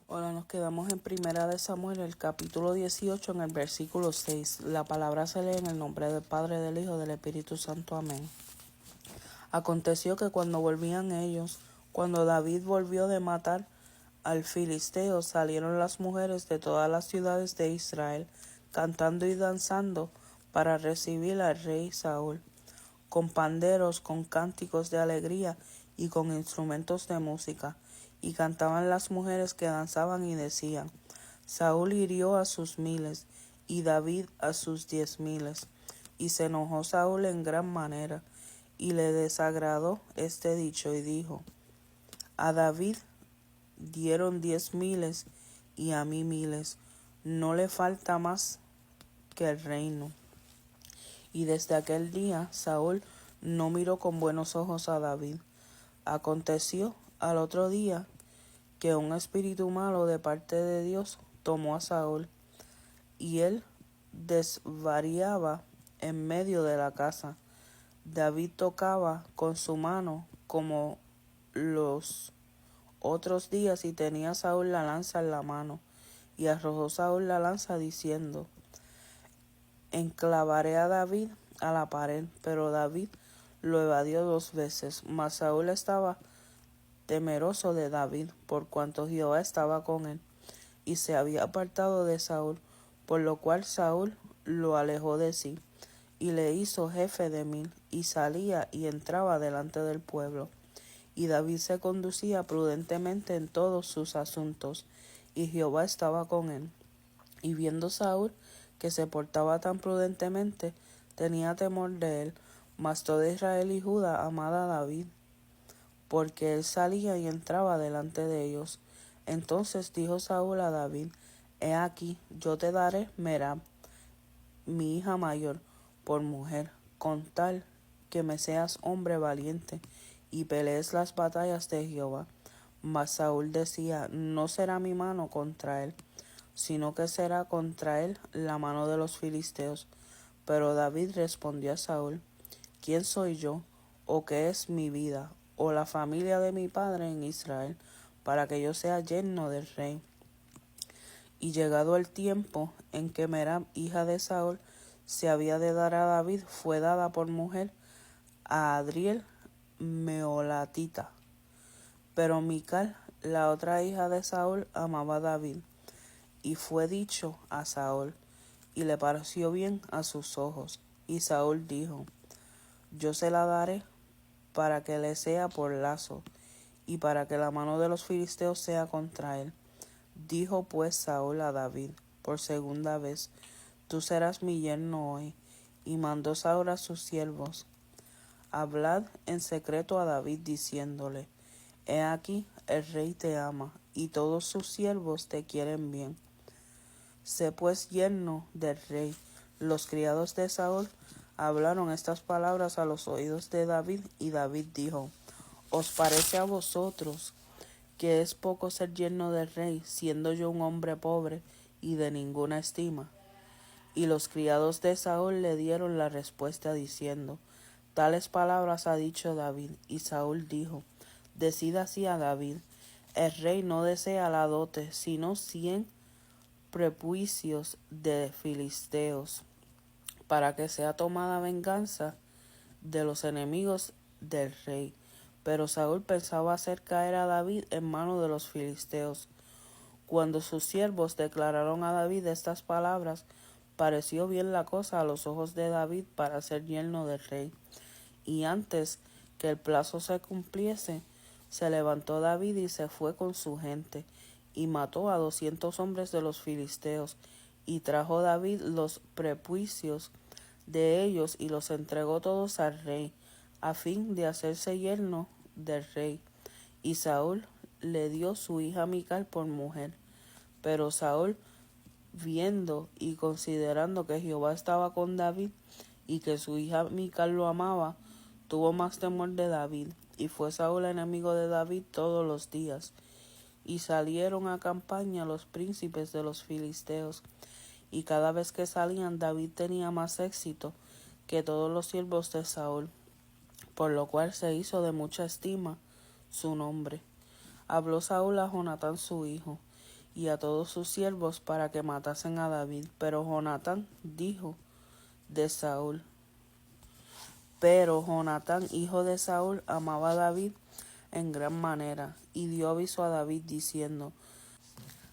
Ahora nos quedamos en Primera de Samuel, el capítulo 18, en el versículo 6. La palabra se lee en el nombre del Padre, del Hijo, del Espíritu Santo. Amén. Aconteció que cuando volvían ellos, cuando David volvió de matar al filisteo, salieron las mujeres de todas las ciudades de Israel, cantando y danzando para recibir al rey Saúl, con panderos, con cánticos de alegría y con instrumentos de música. Y cantaban las mujeres que danzaban y decían: Saúl hirió a sus miles, y David a sus 10,000. Y se enojó Saúl en gran manera, y le desagradó este dicho, y dijo: A David dieron 10,000, y a mí 1,000. No le falta más que el reino. Y desde aquel día Saúl no miró con buenos ojos a David. Aconteció al otro día que un espíritu malo de parte de Dios tomó a Saúl, y él desvariaba en medio de la casa. David tocaba con su mano como los otros días, y tenía Saúl la lanza en la mano. Y arrojó Saúl la lanza diciendo: Enclavaré a David a la pared. Pero David lo evadió 2 veces. Mas Saúl estaba temeroso de David, por cuanto Jehová estaba con él, y se había apartado de Saúl, por lo cual Saúl lo alejó de sí, y le hizo jefe de 1,000, y salía y entraba delante del pueblo. Y David se conducía prudentemente en todos sus asuntos, y Jehová estaba con él. Y viendo Saúl que se portaba tan prudentemente, tenía temor de él. Mas todo Israel y Judá amaba a David, porque él salía y entraba delante de ellos. Entonces dijo Saúl a David: He aquí, yo te daré Merab, mi hija mayor, por mujer, con tal que me seas hombre valiente, y pelees las batallas de Jehová. Mas Saúl decía: No será mi mano contra él, sino que será contra él la mano de los filisteos. Pero David respondió a Saúl: ¿Quién soy yo, o qué es mi vida, o la familia de mi padre en Israel, para que yo sea yerno del rey? Y llegado el tiempo en que Merab, hija de Saúl, se había de dar a David, fue dada por mujer a Adriel Meolatita. Pero Mical, la otra hija de Saúl, amaba a David. Y fue dicho a Saúl, y le pareció bien a sus ojos. Y Saúl dijo: Yo se la daré para que le sea por lazo, y para que la mano de los filisteos sea contra él. Dijo pues Saúl a David por segunda vez: Tú serás mi yerno hoy. Y mandó Saúl a sus siervos: Hablad en secreto a David, diciéndole: He aquí, el rey te ama, y todos sus siervos te quieren bien. Sé pues yerno del rey. Los criados de Saúl hablaron estas palabras a los oídos de David, y David dijo: ¿Os parece a vosotros que es poco ser yerno del rey, siendo yo un hombre pobre y de ninguna estima? Y los criados de Saúl le dieron la respuesta diciendo: Tales palabras ha dicho David. Y Saúl dijo: Decid así a David: El rey no desea la dote, sino 100 prepuicios de filisteos, para que sea tomada venganza de los enemigos del rey. Pero Saúl pensaba hacer caer a David en mano de los filisteos. Cuando sus siervos declararon a David estas palabras, pareció bien la cosa a los ojos de David para ser yerno del rey. Y antes que el plazo se cumpliese, se levantó David y se fue con su gente, y mató a 200 hombres de los filisteos, y trajo David los prepuicios de ellos, y los entregó todos al rey, a fin de hacerse yerno del rey. Y Saúl le dio su hija Mical por mujer. Pero Saúl, viendo y considerando que Jehová estaba con David, y que su hija Mical lo amaba, tuvo más temor de David, y fue Saúl enemigo de David todos los días. Y salieron a campaña los príncipes de los filisteos, y cada vez que salían David tenía más éxito que todos los siervos de Saúl, por lo cual se hizo de mucha estima su nombre. Habló Saúl a Jonatán su hijo, y a todos sus siervos para que matasen a David. Pero Jonatán, hijo de Saúl, amaba a David en gran manera, y dio aviso a David diciendo: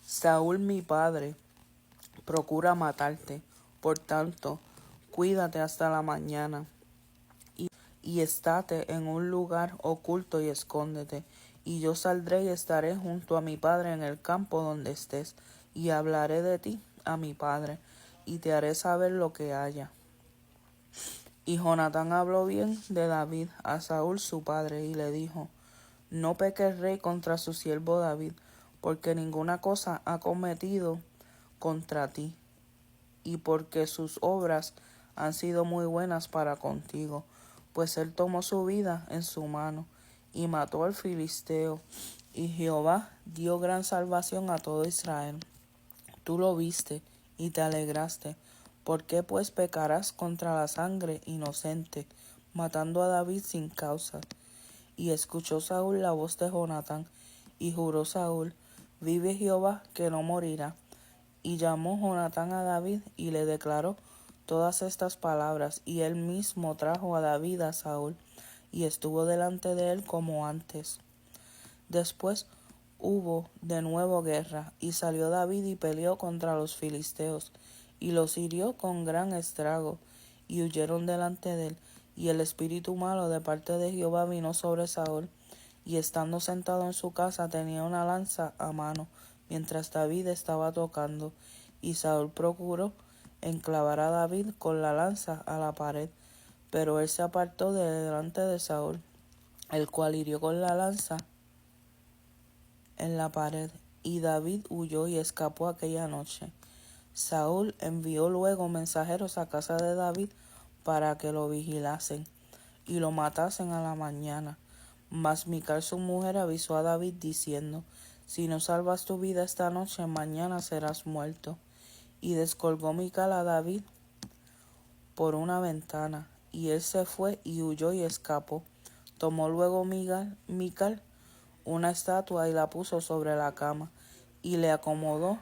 Saúl mi padre procura matarte, por tanto, cuídate hasta la mañana, y estate en un lugar oculto y escóndete, y yo saldré y estaré junto a mi padre en el campo donde estés, y hablaré de ti a mi padre, y te haré saber lo que haya. Y Jonatán habló bien de David a Saúl su padre, y le dijo: No peque el rey contra su siervo David, porque ninguna cosa ha cometido contra ti, y porque sus obras han sido muy buenas para contigo, pues él tomó su vida en su mano, y mató al filisteo, y Jehová dio gran salvación a todo Israel. Tú lo viste, y te alegraste. ¿Por qué pues pecarás contra la sangre inocente, matando a David sin causa? Y escuchó Saúl la voz de Jonatán, y juró Saúl: Vive Jehová, que no morirá. Y llamó Jonatán a David, y le declaró todas estas palabras, y él mismo trajo a David a Saúl, y estuvo delante de él como antes. Después hubo de nuevo guerra, y salió David y peleó contra los filisteos, y los hirió con gran estrago, y huyeron delante de él. Y el espíritu malo de parte de Jehová vino sobre Saúl, y estando sentado en su casa tenía una lanza a mano, mientras David estaba tocando. Y Saúl procuró enclavar a David con la lanza a la pared, pero él se apartó de delante de Saúl, el cual hirió con la lanza en la pared, y David huyó y escapó aquella noche. Saúl envió luego mensajeros a casa de David para que lo vigilasen y lo matasen a la mañana. Mas Mical su mujer avisó a David diciendo: Si no salvas tu vida esta noche, mañana serás muerto. Y descolgó Mical a David por una ventana, y él se fue y huyó y escapó. Tomó luego Mical una estatua y la puso sobre la cama, y le acomodó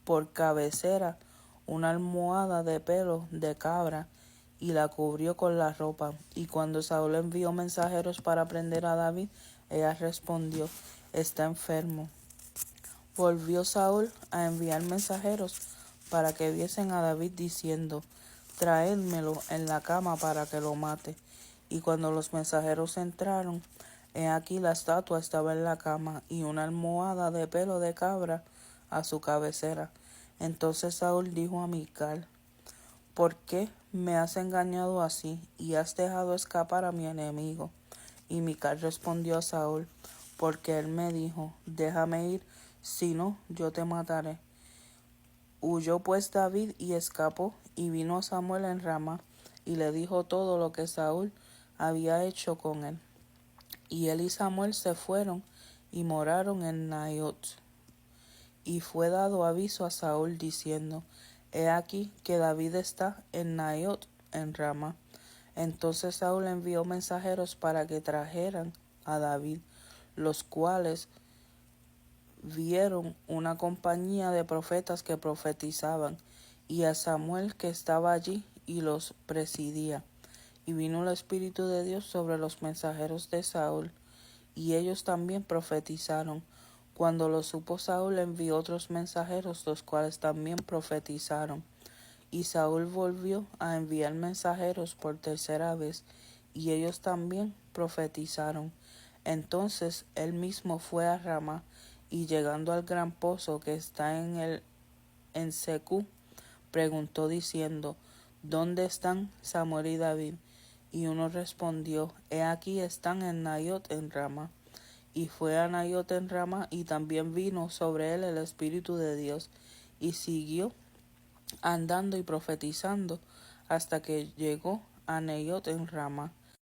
por cabecera una almohada de pelo de cabra, y la cubrió con la ropa. Y cuando Saúl envió mensajeros para prender a David, ella respondió: Está enfermo. Volvió Saúl a enviar mensajeros para que viesen a David diciendo: Traédmelo en la cama para que lo mate. Y cuando los mensajeros entraron, he aquí la estatua estaba en la cama, y una almohada de pelo de cabra a su cabecera. Entonces Saúl dijo a Mical: ¿Por qué me has engañado así, y has dejado escapar a mi enemigo? Y Mical respondió a Saúl: Porque él me dijo: Déjame ir, si no, yo te mataré. Huyó pues David y escapó, y vino a Samuel en Ramá, y le dijo todo lo que Saúl había hecho con él. Y él y Samuel se fueron y moraron en Naiot. Y fue dado aviso a Saúl diciendo: He aquí que David está en Naiot en Ramá. Entonces Saúl envió mensajeros para que trajeran a David, los cuales vieron una compañía de profetas que profetizaban, y a Samuel que estaba allí y los presidía. Y vino el Espíritu de Dios sobre los mensajeros de Saúl, y ellos también profetizaron. Cuando lo supo Saúl, envió otros mensajeros, los cuales también profetizaron. Y Saúl volvió a enviar mensajeros por tercera vez, y ellos también profetizaron. Entonces él mismo fue a Ramá, y llegando al gran pozo que está en Secú, preguntó diciendo: ¿Dónde están Samuel y David? Y uno respondió: He aquí están en Naiot en Ramá. Y fue a Naiot en Ramá, y también vino sobre él el Espíritu de Dios, y siguió andando y profetizando hasta que llegó a Naiot en Ramá.